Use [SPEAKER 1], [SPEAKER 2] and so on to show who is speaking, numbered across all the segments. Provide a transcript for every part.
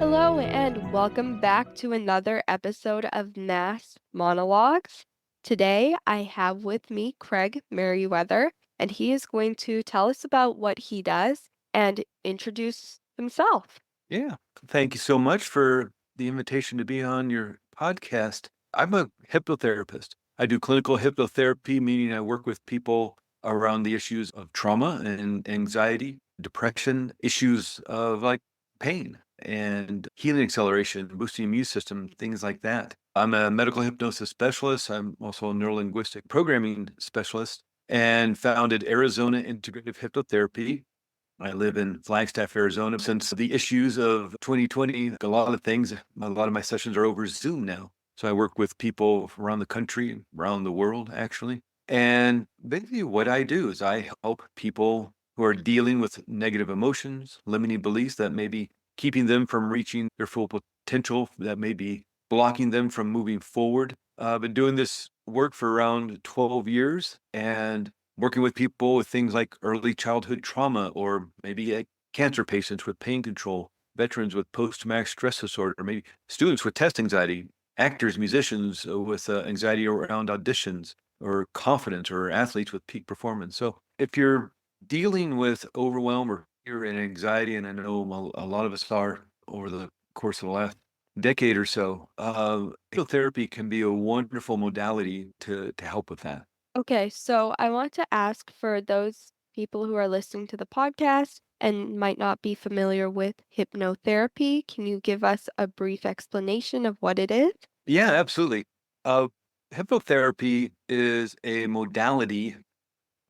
[SPEAKER 1] Hello, and welcome back to another episode of Masked Monologues. Today, I have with me Craig Merriweather, and he is going to tell us about what he does and introduce himself.
[SPEAKER 2] Yeah. Thank you so much for the invitation to be on your podcast. I'm a hypnotherapist. I do clinical hypnotherapy, meaning I work with people around the issues of trauma and anxiety, depression, issues of like pain and healing acceleration, boosting immune system, things like that. I'm a medical hypnosis specialist. I'm also a neurolinguistic programming specialist and founded Arizona Integrative Hypnotherapy. I live in Flagstaff, Arizona. Since the issues of 2020, a lot of things, a lot of my sessions are over Zoom now. So I work with people around the country, around the world, actually. And basically, what I do is I help people who are dealing with negative emotions, limiting beliefs that may be keeping them from reaching their full potential, that may be blocking them from moving forward. I've been doing this work for around 12 years, and working with people with things like early childhood trauma, or maybe cancer patients with pain control, veterans with post-traumatic stress disorder, or maybe students with test anxiety, actors, musicians with anxiety around auditions, or confidence, or athletes with peak performance. So if you're dealing with overwhelm or fear and anxiety, and I know a lot of us are over the course of the last decade or so, therapy can be a wonderful modality to help with that.
[SPEAKER 1] Okay, so I want to ask for those people who are listening to the podcast and might not be familiar with hypnotherapy, can you give us a brief explanation of what it is?
[SPEAKER 2] Yeah, absolutely. Uh, Hypnotherapy is a modality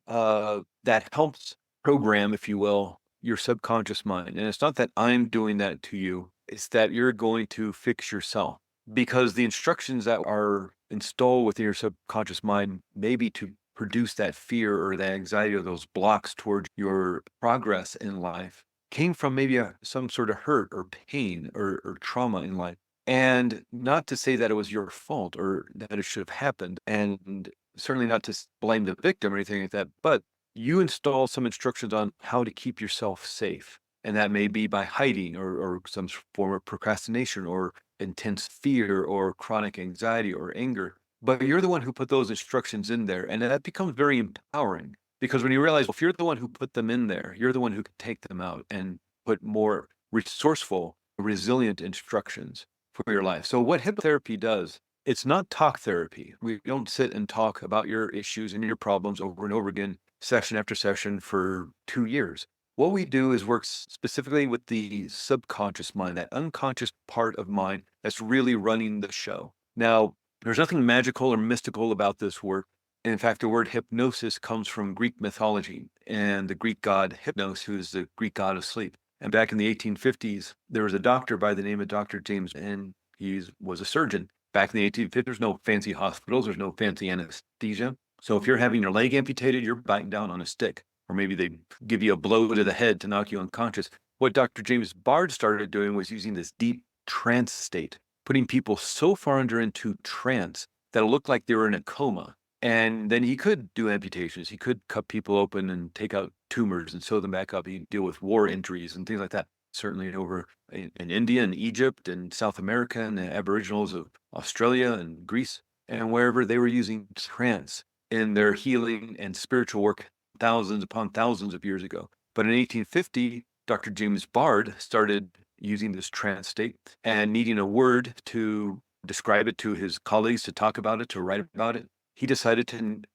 [SPEAKER 2] that helps program, if you will, your subconscious mind. And it's not that I'm doing that to you, it's that you're going to fix yourself because the instructions that are installed within your subconscious mind, maybe to produce that fear or that anxiety or those blocks towards your progress in life, came from maybe some sort of hurt or pain or trauma in life. And not to say that it was your fault or that it should have happened. And certainly not to blame the victim or anything like that, but you install some instructions on how to keep yourself safe. And that may be by hiding or some form of procrastination or intense fear or chronic anxiety or anger. But you're the one who put those instructions in there. And that becomes very empowering because when you realize, well, if you're the one who put them in there, you're the one who can take them out and put more resourceful, resilient instructions for your life. So what hypnotherapy does, it's not talk therapy. We don't sit and talk about your issues and your problems over and over again, session after session for 2 years. What we do is work specifically with the subconscious mind, that unconscious part of mind that's really running the show. Now, there's nothing magical or mystical about this work. In fact, the word hypnosis comes from Greek mythology and the Greek god Hypnos, who is the Greek god of sleep. And back in the 1850s, there was a doctor by the name of Dr. James, and he was a surgeon. Back in the 1850s, there's no fancy hospitals, there's no fancy anesthesia. So if you're having your leg amputated, you're biting down on a stick, or maybe they give you a blow to the head to knock you unconscious. What Dr. James Bard started doing was using this deep trance state, putting people so far into trance that it looked like they were in a coma. And then he could do amputations. He could cut people open and take out tumors and sew them back up. He'd deal with war injuries and things like that. Certainly over in India and Egypt and South America and the Aboriginals of Australia and Greece and wherever they were using trance in their healing and spiritual work thousands upon thousands of years ago. But in 1850, Dr. James Bard started using this trance state and needing a word to describe it to his colleagues, to talk about it, to write about it. He decided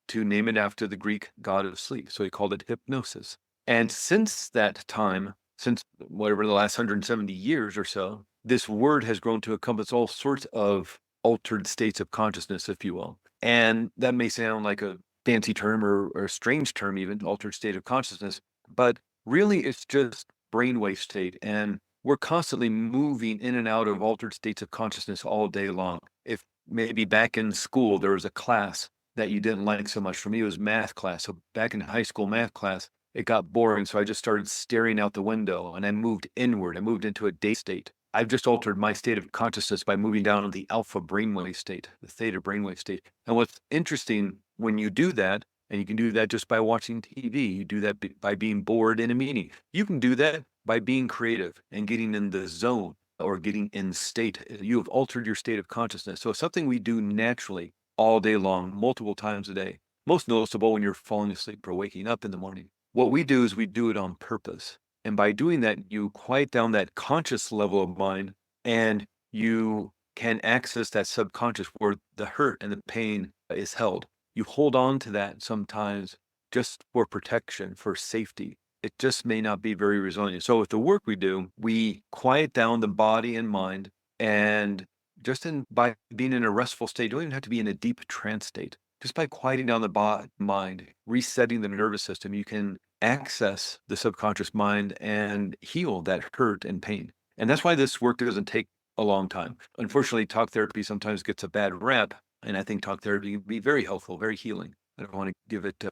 [SPEAKER 2] to name it after the Greek god of sleep. So he called it hypnosis. And since that time, since whatever the last 170 years or so, this word has grown to encompass all sorts of altered states of consciousness, if you will. And that may sound like a fancy term or a strange term, even altered state of consciousness, but really it's just brainwave state. And we're constantly moving in and out of altered states of consciousness all day long. If maybe back in school there was a class that you didn't like so much, for me it was math class. So back in high school math class, it got boring. So I just started staring out the window and I moved inward. I moved into a day state. I've just altered my state of consciousness by moving down to the alpha brainwave state, the theta brainwave state. And what's interesting when you do that, and you can do that just by watching TV, you do that by being bored in a meeting. You can do that by being creative and getting in the zone or getting in state. You have altered your state of consciousness. So it's something we do naturally all day long, multiple times a day. Most noticeable when you're falling asleep or waking up in the morning. What we do is we do it on purpose. And by doing that, you quiet down that conscious level of mind and you can access that subconscious where the hurt and the pain is held. You hold on to that sometimes just for protection, for safety. It just may not be very resilient. So with the work we do, we quiet down the body and mind, and by being in a restful state, you don't even have to be in a deep trance state. Just by quieting down the mind, resetting the nervous system, you can access the subconscious mind and heal that hurt and pain. And that's why this work doesn't take a long time. Unfortunately, talk therapy sometimes gets a bad rep, and I think talk therapy can be very helpful, very healing. I don't want to give it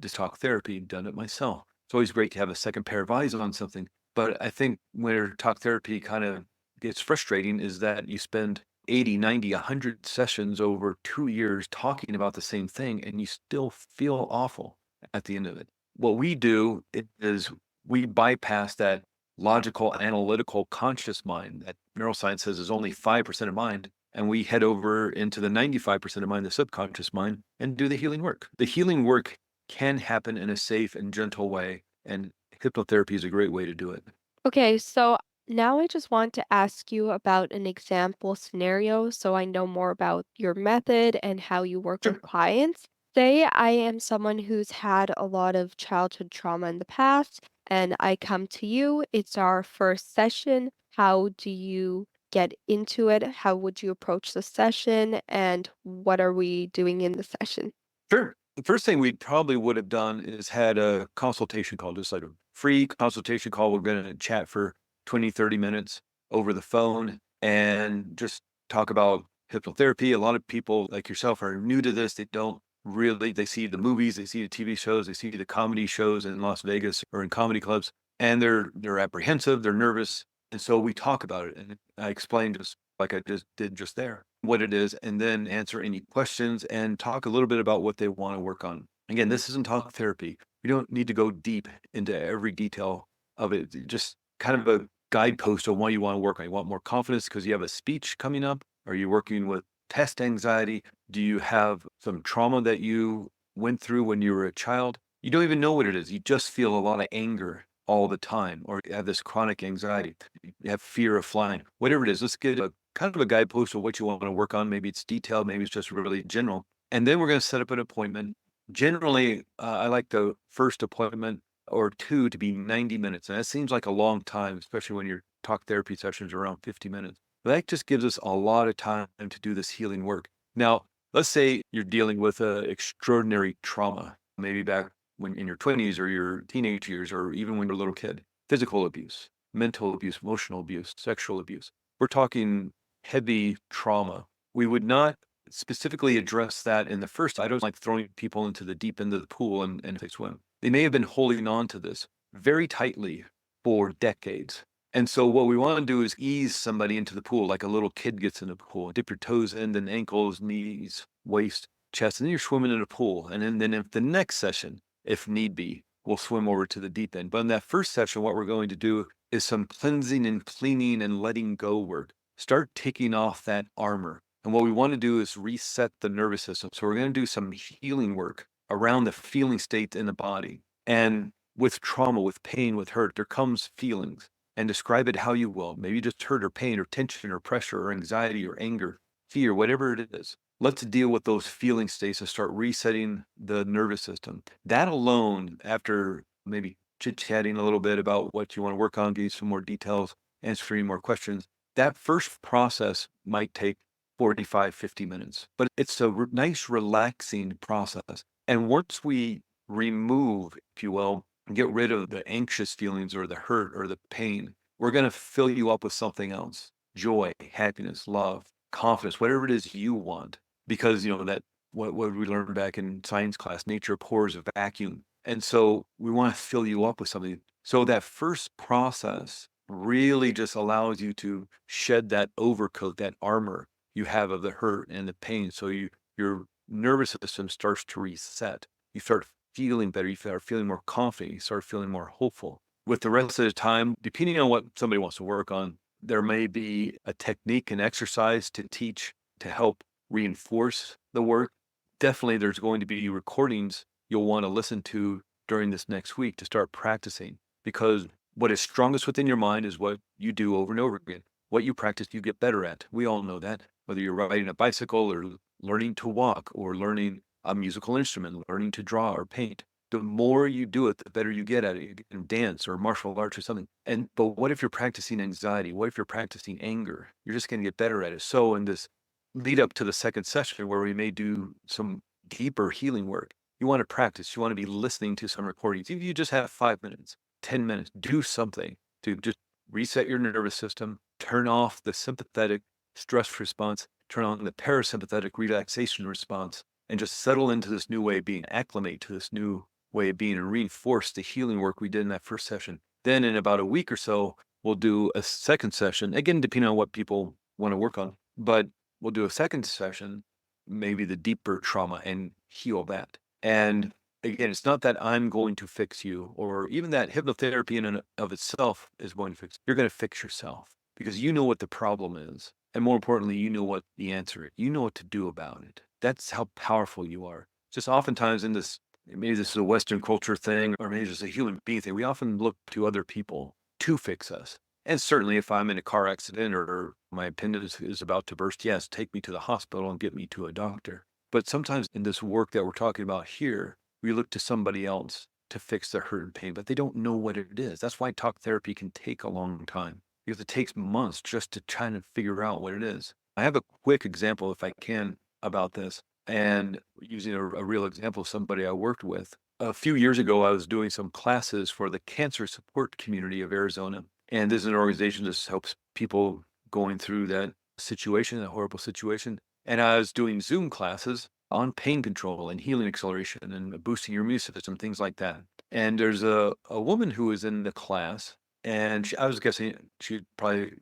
[SPEAKER 2] this talk therapy, done it myself. It's always great to have a second pair of eyes on something. But I think where talk therapy kind of gets frustrating is that you spend 80, 90, 100 sessions over 2 years talking about the same thing, and you still feel awful at the end of it. What we do is we bypass that logical, analytical, conscious mind that neuroscience says is only 5% of mind. And we head over into the 95% of mind, the subconscious mind, and do the healing work. The healing work can happen in a safe and gentle way, and hypnotherapy is a great way to do it.
[SPEAKER 1] Okay, so now I just want to ask you about an example scenario so I know more about your method and how you work with
[SPEAKER 2] Sure.
[SPEAKER 1] clients. Say I am someone who's had a lot of childhood trauma in the past, and I come to you. It's our first session. How do you get into it? How would you approach the session? And what are we doing in the session?
[SPEAKER 2] Sure. The first thing we probably would have done is had a consultation call, just like a free consultation call. We're going to chat for 20, 30 minutes over the phone and just talk about hypnotherapy. A lot of people like yourself are new to this. They don't really, they see the movies, they see the TV shows, they see the comedy shows in Las Vegas or in comedy clubs, and they're apprehensive, they're nervous. And so we talk about it. And I explained just like I just did just there what it is, and then answer any questions and talk a little bit about what they want to work on. Again, this isn't talk therapy. You don't need to go deep into every detail of it. Just kind of a guidepost on what you want to work on. You want more confidence because you have a speech coming up? Are you working with test anxiety? Do you have some trauma that you went through when you were a child? You don't even know what it is. You just feel a lot of anger all the time, or you have this chronic anxiety. You have fear of flying. Whatever it is, let's get a kind of a guidepost of what you want to work on. Maybe it's detailed, maybe it's just really general. And then we're going to set up an appointment. Generally, I like the first appointment or two to be 90 minutes. And that seems like a long time, especially when your talk therapy sessions are around 50 minutes. But that just gives us a lot of time to do this healing work. Now, let's say you're dealing with extraordinary trauma, maybe back when in your 20s or your teenage years, or even when you're a little kid, physical abuse, mental abuse, emotional abuse, sexual abuse. We're talking heavy trauma. We would not specifically address that in the first. I don't like throwing people into the deep end of the pool and they swim. They may have been holding on to this very tightly for decades. And so what we want to do is ease somebody into the pool like a little kid gets in the pool. Dip your toes in, then ankles, knees, waist, chest, and then you're swimming in a pool. And then if the next session, if need be, we'll swim over to the deep end. But in that first session, what we're going to do is some cleansing and cleaning and letting go work. Start taking off that armor. And what we want to do is reset the nervous system. So we're going to do some healing work around the feeling state in the body. And with trauma, with pain, with hurt, there comes feelings. And describe it how you will. Maybe just hurt or pain or tension or pressure or anxiety or anger, fear, whatever it is. Let's deal with those feeling states and start resetting the nervous system. That alone, after maybe chit-chatting a little bit about what you want to work on, give you some more details, answering more questions, that first process might take 45, 50 minutes. But it's a nice, relaxing process. And once we remove, if you will, get rid of the anxious feelings or the hurt or the pain, we're going to fill you up with something else. Joy, happiness, love, confidence, whatever it is you want. Because, that what we learned back in science class, nature abhors a vacuum. And so we want to fill you up with something. So that first process really just allows you to shed that overcoat, that armor you have of the hurt and the pain. So your nervous system starts to reset. You start feeling better. You start feeling more confident. You start feeling more hopeful. With the rest of the time, depending on what somebody wants to work on, there may be a technique and exercise to teach to help reinforce the work. Definitely, there's going to be recordings you'll want to listen to during this next week to start practicing, because what is strongest within your mind is what you do over and over again. What you practice, you get better at. We all know that, whether you're riding a bicycle or learning to walk or learning a musical instrument, learning to draw or paint. The more you do it, the better you get at it. You can dance or martial arts or something. But what if you're practicing anxiety? What if you're practicing anger? You're just going to get better at it. So in this lead up to the second session where we may do some deeper healing work, you want to practice. You want to be listening to some recordings. If you just have 5 minutes, 10 minutes, do something to just reset your nervous system, turn off the sympathetic stress response, turn on the parasympathetic relaxation response, and just settle into this new way of being, acclimate to this new way of being, and reinforce the healing work we did in that first session. Then in about a week or so, we'll do a second session, again, depending on what people want to work on, but we'll do a second session, maybe the deeper trauma, and heal that. And again, it's not that I'm going to fix you, or even that hypnotherapy in and of itself is going to fix you. You're going to fix yourself because you know what the problem is. And more importantly, you know what the answer is. You know what to do about it. That's how powerful you are. Just oftentimes in this, maybe this is a Western culture thing, or maybe it's a human being thing, we often look to other people to fix us. And certainly if I'm in a car accident or my appendix is about to burst, yes, take me to the hospital and get me to a doctor. But sometimes in this work that we're talking about here, we look to somebody else to fix their hurt and pain, but they don't know what it is. That's why talk therapy can take a long time, because it takes months just to try and figure out what it is. I have a quick example, if I can, about this, and using a real example of somebody I worked with. A few years ago, I was doing some classes for the cancer support community of Arizona. And this is an organization that helps people going through that situation, that horrible situation. And I was doing Zoom classes on pain control and healing acceleration and boosting your immune system, things like that. And there's a woman who was in the class, and I was guessing she's probably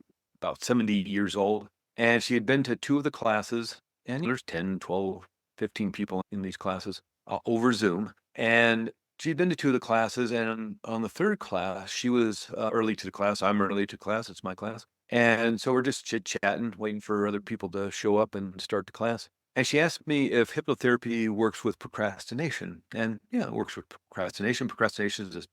[SPEAKER 2] about 70 years old. And she had been to two of the classes, and there's 10, 12, 15 people in these classes over Zoom. And she'd been to two of the classes, and on the third class, she was early to the class. I'm early to class. It's my class. And so we're just chit-chatting, waiting for other people to show up and start the class. And she asked me if hypnotherapy works with procrastination. And yeah, it works with procrastination. Procrastination is a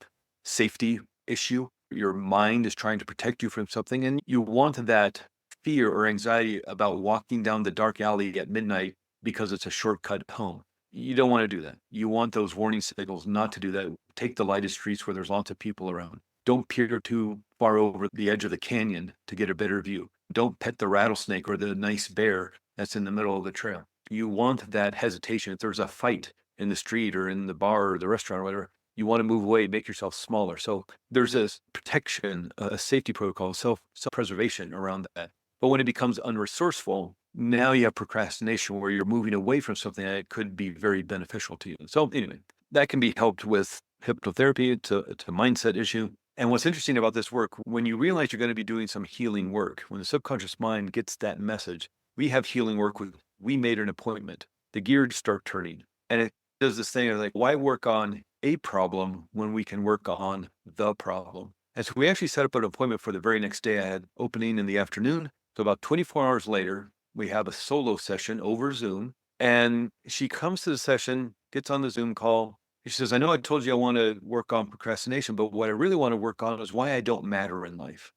[SPEAKER 2] safety issue. Your mind is trying to protect you from something, and you want that fear or anxiety about walking down the dark alley at midnight because it's a shortcut home. You don't want to do that. You want those warning signals not to do that. Take the lighted streets where there's lots of people around. Don't peer too far over the edge of the canyon to get a better view. Don't pet the rattlesnake or the nice bear that's in the middle of the trail. You want that hesitation. If there's a fight in the street or in the bar or the restaurant or whatever, you want to move away, make yourself smaller. So there's a protection, a safety protocol, self-preservation around that. But when it becomes unresourceful, now you have procrastination where you're moving away from something that could be very beneficial to you. So anyway, that can be helped with hypnotherapy. It's a mindset issue. And what's interesting about this work, when you realize you're going to be doing some healing work, when the subconscious mind gets that message, we have healing work we made an appointment. The gears start turning. And it does this thing of like, why work on a problem when we can work on the problem? And so we actually set up an appointment for the very next day. I had opening in the afternoon. So about 24 hours later, we have a solo session over Zoom. And she comes to the session, gets on the Zoom call. She says, I know I told you I want to work on procrastination, but what I really want to work on is why I don't matter in life.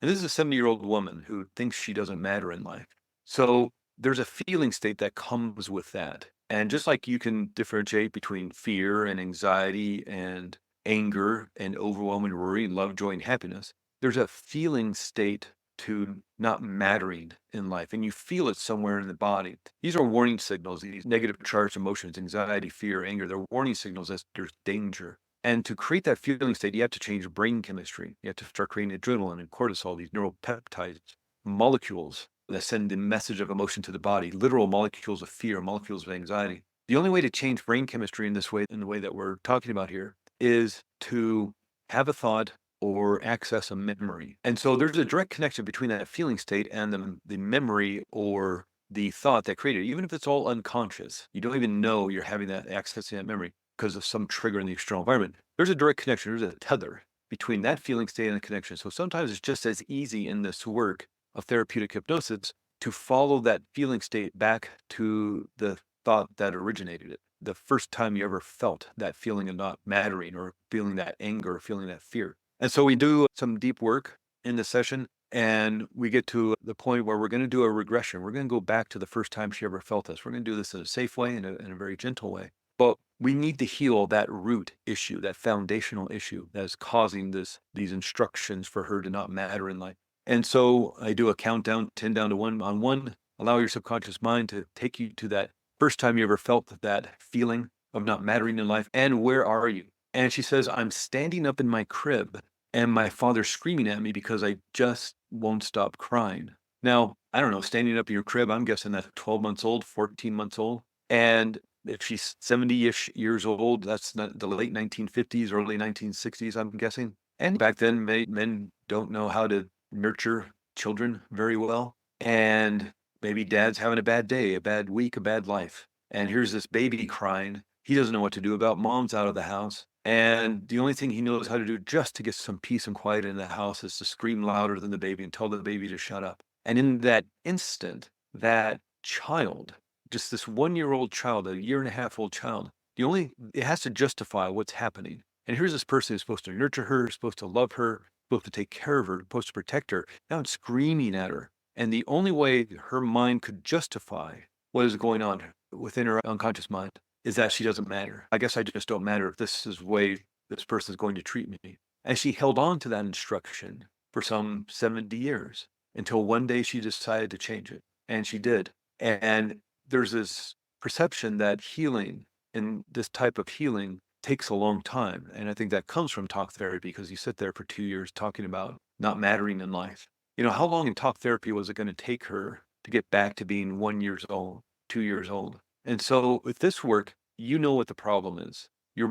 [SPEAKER 2] And this is a 70-year-old woman who thinks she doesn't matter in life. So there's a feeling state that comes with that. And just like you can differentiate between fear and anxiety and anger and overwhelming worry and love, joy, and happiness, there's a feeling state to not mattering in life. And you feel it somewhere in the body. These are warning signals, these negative charged emotions, anxiety, fear, anger. They're warning signals that there's danger. And to create that feeling state, you have to change brain chemistry. You have to start creating adrenaline and cortisol, these neuropeptides, molecules that send the message of emotion to the body, literal molecules of fear, molecules of anxiety. The only way to change brain chemistry in this way, in the way that we're talking about here, is to have a thought or access a memory. And so there's a direct connection between that feeling state and the memory or the thought that created it, even if it's all unconscious. You don't even know you're having that access to that memory because of some trigger in the external environment. There's a direct connection. There's a tether. between that feeling state and the connection. So sometimes it's just as easy in this work of therapeutic hypnosis to follow that feeling state back to the thought that originated it. The first time you ever felt that feeling of not mattering or feeling that anger or feeling that fear. And so we do some deep work in the session and we get to the point where we're going to do a regression. We're going to go back to the first time she ever felt this. We're going to do this in a safe way, in a very gentle way. But we need to heal that root issue, that foundational issue that is causing these instructions for her to not matter in life. And so I do a countdown, 10 down to 1. On 1, allow your subconscious mind to take you to that first time you ever felt that feeling of not mattering in life. And where are you? And she says, I'm standing up in my crib and my father's screaming at me because I just won't stop crying. Now, I don't know, standing up in your crib, I'm guessing that's 12 months old, 14 months old. And if she's 70-ish years old, that's not the late 1950s, early 1960s, I'm guessing. And back then, men don't know how to nurture children very well. And maybe dad's having a bad day, a bad week, a bad life. And here's this baby crying. He doesn't know what to do about. Mom's out of the house. And the only thing he knows how to do just to get some peace and quiet in the house is to scream louder than the baby and tell the baby to shut up. And in that instant, that child, just this 1-year-old child, a year and a half old child, it has to justify what's happening. And here's this person who's supposed to nurture her, supposed to love her, supposed to take care of her, supposed to protect her. Now it's screaming at her. And the only way her mind could justify what is going on within her unconscious mind is that she doesn't matter. I guess I just don't matter if this is the way this person is going to treat me. And she held on to that instruction for some 70 years until one day she decided to change it. And she did. And there's this perception that healing and this type of healing takes a long time. And I think that comes from talk therapy because you sit there for 2 years talking about not mattering in life. How long in talk therapy was it going to take her to get back to being 1 year old, 2 years old? And so with this work, you know what the problem is. Your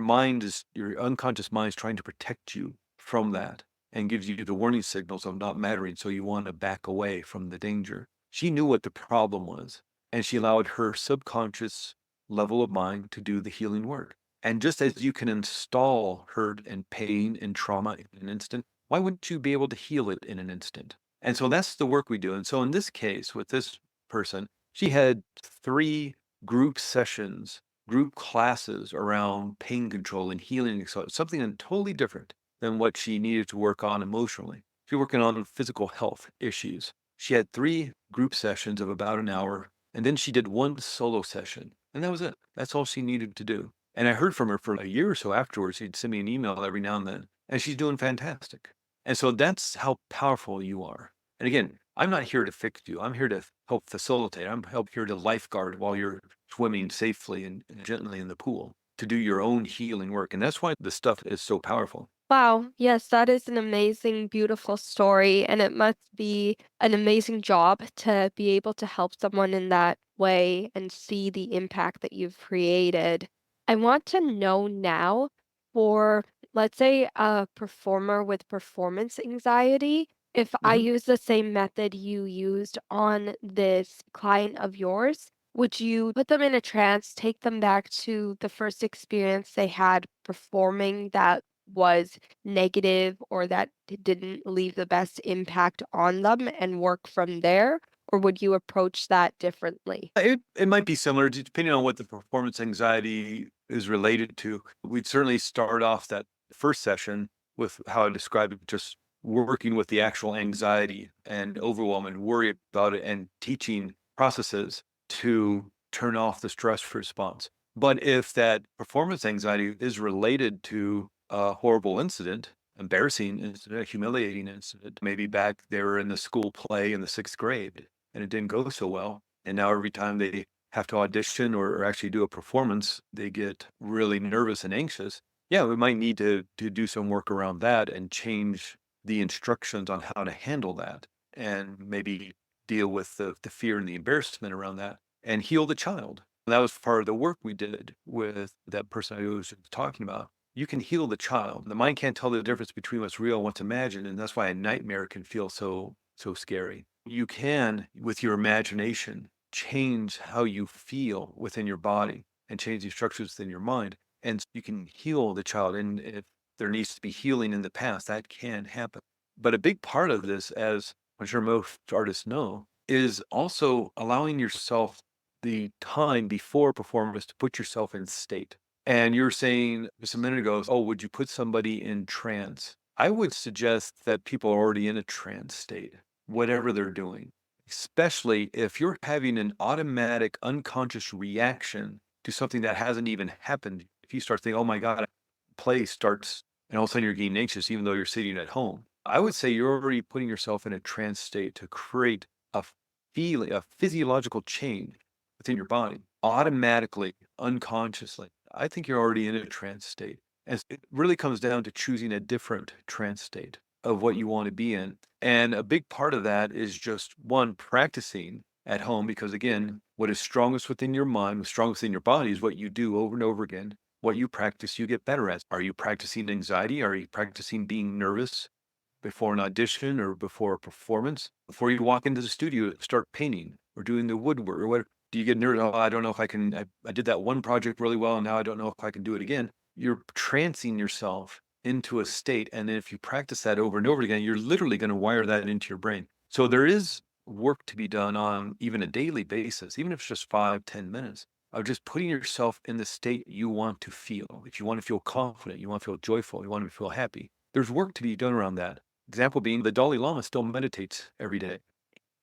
[SPEAKER 2] unconscious mind is trying to protect you from that and gives you the warning signals of not mattering. So you want to back away from the danger. She knew what the problem was, and she allowed her subconscious level of mind to do the healing work. And just as you can install hurt and pain and trauma in an instant, why wouldn't you be able to heal it in an instant? And so that's the work we do. And so in this case, with this person, she had 3 group sessions, group classes around pain control and healing, so something totally different than what she needed to work on emotionally. She was working on physical health issues. She had 3 group sessions of about an hour, and then she did 1 solo session, and that was it. That's all she needed to do. And I heard from her for a year or so afterwards. She'd send me an email every now and then, and she's doing fantastic. And so that's how powerful you are. And again, I'm not here to fix you. I'm here to help facilitate. I'm here to lifeguard while you're swimming safely and gently in the pool to do your own healing work. And that's why this stuff is so powerful.
[SPEAKER 1] Wow, yes, that is an amazing, beautiful story, and it must be an amazing job to be able to help someone in that way and see the impact that you've created. I want to know now for, let's say, a performer with performance anxiety, if I
[SPEAKER 2] Mhm.
[SPEAKER 1] use the same method you used on this client of yours, would you put them in a trance, take them back to the first experience they had performing that was negative or that didn't leave the best impact on them and work from there? Or would you approach that differently?
[SPEAKER 2] It might be similar depending on what the performance anxiety is related to. We'd certainly start off that first session with how I described it, just working with the actual anxiety and overwhelm and worry about it and teaching processes to turn off the stress response. But if that performance anxiety is related to a horrible incident, embarrassing incident, a humiliating incident, maybe back they were in the school play in the 6th grade and it didn't go so well, and now every time they have to audition or actually do a performance, they get really nervous and anxious. Yeah, we might need to do some work around that and change the instructions on how to handle that and maybe deal with the fear and the embarrassment around that and heal the child. That was part of the work we did with that person I was talking about. You can heal the child. The mind can't tell the difference between what's real and what's imagined, and that's why a nightmare can feel so scary. You can, with your imagination, change how you feel within your body and change the structures within your mind. And you can heal the child. And if there needs to be healing in the past. That can happen. But a big part of this, as I'm sure most artists know, is also allowing yourself the time before performance to put yourself in state. And you're saying just a minute ago, oh, would you put somebody in trance? I would suggest that people are already in a trance state, whatever they're doing, especially if you're having an automatic, unconscious reaction to something that hasn't even happened. If you start thinking, oh my God, play starts, and all of a sudden you're getting anxious, even though you're sitting at home. I would say you're already putting yourself in a trance state to create a feeling, a physiological change within your body, automatically, unconsciously. I think you're already in a trance state. And it really comes down to choosing a different trance state of what you want to be in. And a big part of that is just one, practicing at home, because again, what is strongest within your mind, what's strongest within your body is what you do over and over again. What you practice, you get better at. Are you practicing anxiety? Are you practicing being nervous before an audition or before a performance? Before you walk into the studio, start painting or doing the woodwork or what? Do you get nervous? Oh, I don't know if I can. I did that one project really well, and now I don't know if I can do it again. You're trancing yourself into a state. And then if you practice that over and over again, you're literally going to wire that into your brain. So there is work to be done on even a daily basis, even if it's just 5-10 minutes of just putting yourself in the state you want to feel. If you want to feel confident, you want to feel joyful, you want to feel happy, there's work to be done around that. Example being the Dalai Lama still meditates every day.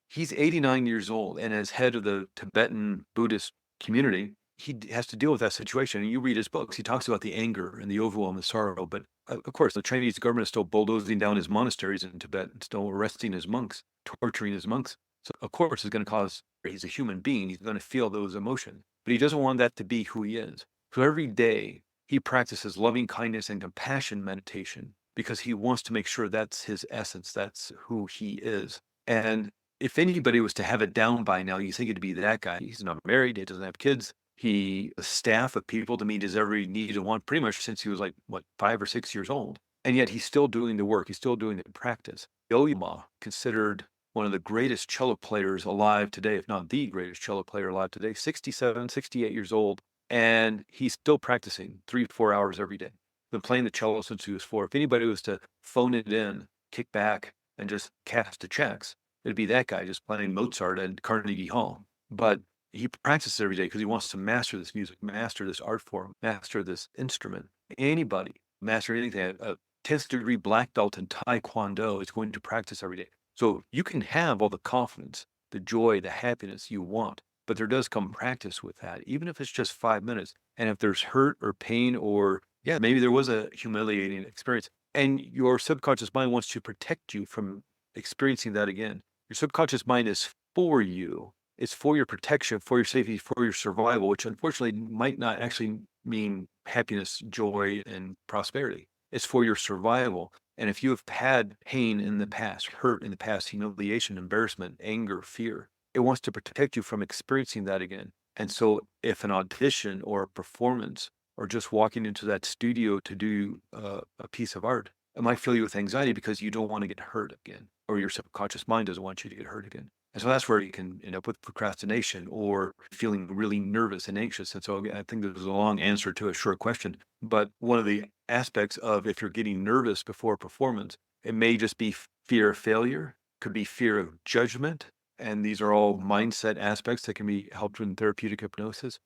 [SPEAKER 2] He's 89 years old, and as head of the Tibetan Buddhist community, he has to deal with that situation. And you read his books, he talks about the anger and the overwhelm and sorrow. But of course, the Chinese government is still bulldozing down his monasteries in Tibet, and still arresting his monks, torturing his monks. So of course, it's going to cause, he's a human being, he's going to feel those emotions. But he doesn't want that to be who he is. So every day, he practices loving kindness and compassion meditation because he wants to make sure that's his essence, that's who he is. And if anybody was to have it down by now, you think it'd be that guy. He's not married, he doesn't have kids. He a staff of people to meet his every need and want pretty much since he was like, what, 5 or 6 years old. And yet he's still doing the work, he's still doing the practice. Yo-Yo, considered one of the greatest cello players alive today, if not the greatest cello player alive today, 67, 68 years old. And he's still practicing 3 to 4 hours every day. Been playing the cello since he was 4. If anybody was to phone it in, kick back, and just cast the checks, it'd be that guy just playing Mozart at Carnegie Hall. But he practices every day because he wants to master this music, master this art form, master this instrument. Anybody master anything, a 10th degree black belt in Taekwondo is going to practice every day. So you can have all the confidence, the joy, the happiness you want, but there does come practice with that, even if it's just 5 minutes. And if there's hurt or pain or, yeah, maybe there was a humiliating experience and your subconscious mind wants to protect you from experiencing that again. Your subconscious mind is for you. It's for your protection, for your safety, for your survival, which unfortunately might not actually mean happiness, joy, and prosperity. It's for your survival. And if you have had pain in the past, hurt in the past, humiliation, embarrassment, anger, fear, it wants to protect you from experiencing that again. And so if an audition or a performance or just walking into that studio to do a piece of art, it might fill you with anxiety because you don't want to get hurt again, or your subconscious mind doesn't want you to get hurt again. And so that's where you can end up with procrastination or feeling really nervous and anxious. And so I think there's a long answer to a short question. But one of the aspects of if you're getting nervous before a performance, it may just be fear of failure, could be fear of judgment. And these are all mindset aspects that can be helped in therapeutic hypnosis.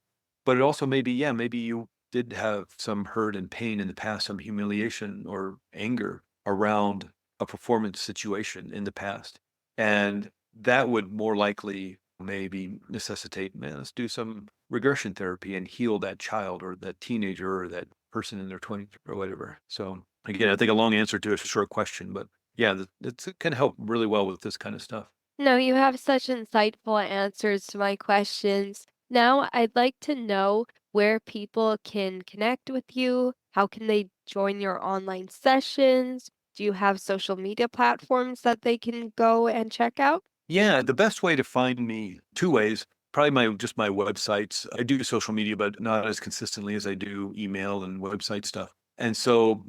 [SPEAKER 2] But it also may be, yeah, maybe you did have some hurt and pain in the past, some humiliation or anger around a performance situation in the past. And that would more likely maybe necessitate, man, let's do some regression therapy and heal that child or that teenager or that person in their 20s or whatever. So again, I think a long answer to a short question, but yeah, it can help really well with this kind of stuff.
[SPEAKER 1] No, you have such insightful answers to my questions. Now, I'd like to know where people can connect with you. How can they join your online sessions? Do you have social media platforms that they can go and check out?
[SPEAKER 2] Yeah, the best way to find me, two ways. Probably my websites. I do social media, but not as consistently as I do email and website stuff. And so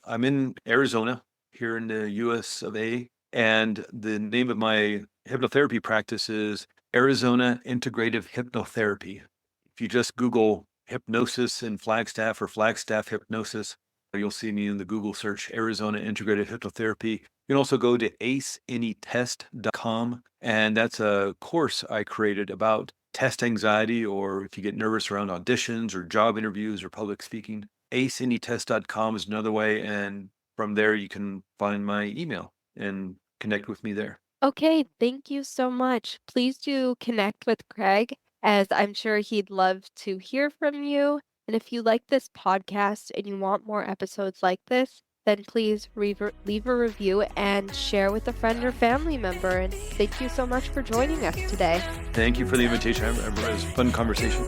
[SPEAKER 2] I'm in Arizona here in the US of A, and the name of my hypnotherapy practice is Arizona Integrative Hypnotherapy. If you just Google hypnosis in Flagstaff or Flagstaff hypnosis, You'll see me in the Google search, Arizona Integrative Hypnotherapy. You can also go to aceanytest.com, and that's a course I created about test anxiety, or if you get nervous around auditions or job interviews or public speaking. Aceanytest.com is another way, and from there you can find my email and connect with me there.
[SPEAKER 1] Okay, thank you so much. Please do connect with Craig, as I'm sure he'd love to hear from you. And if you like this podcast and you want more episodes like this, then please leave a review and share with a friend or family member. And thank you so much for joining us today.
[SPEAKER 2] Thank you for the invitation. It was a fun conversation.